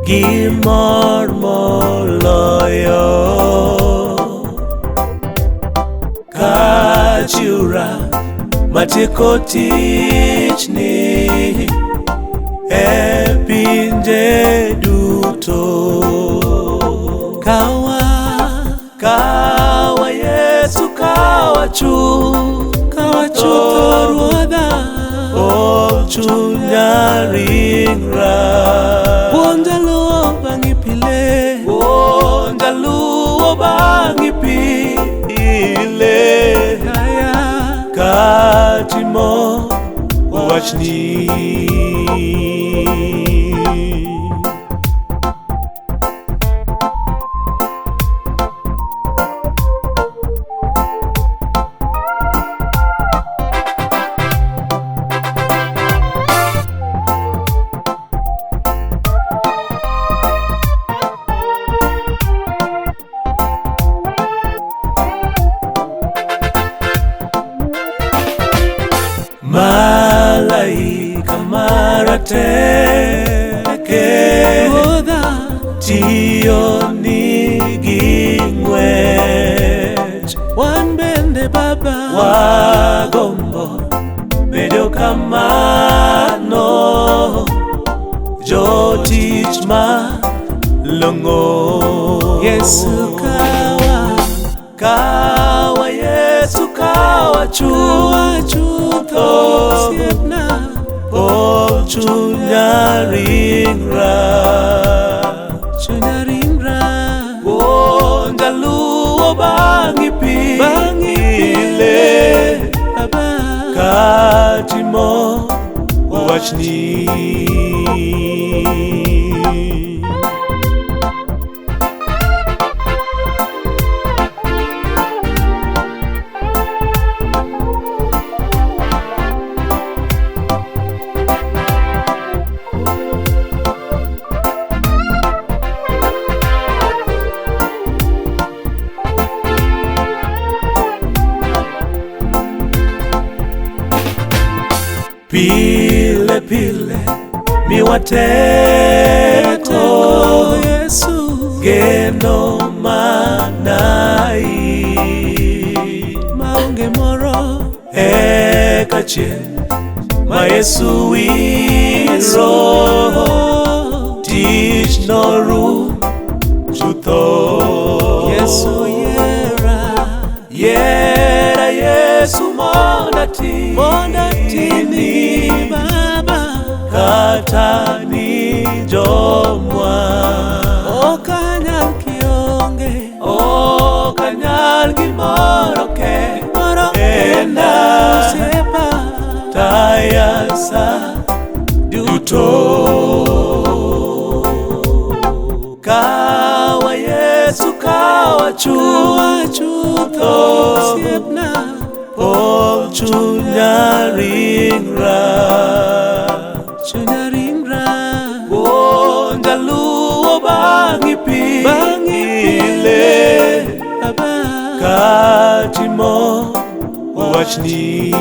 gimor moloyo kachiura matieko tichni e pinje duto. Kawa Yesu kawa chutho Ruodha, chunya ringra. Puonja luwo bang'i pile, katimo wachni. Malaika marateke tiyo nigi ng'wech, wan bende Baba wagombo bedo kamano, jotich malong'o. Yesu kawa Yesu kawa chutho chunya ringra. Puonja luwo bang'i pile, katimo wachni. Pile pile miwateko Yesu, geno manai maonge moro kachien ma Yesu wiro, tich norum chutho. Yesu yera Yesu monda tini Baba, kata ni jomwa okanyal kionge, okanyal gimoro kenda sepa tayasa duto. Kawa Yesu kawa chutho chunya ringra. Puonja luwo bang'i pile, katimo wachni.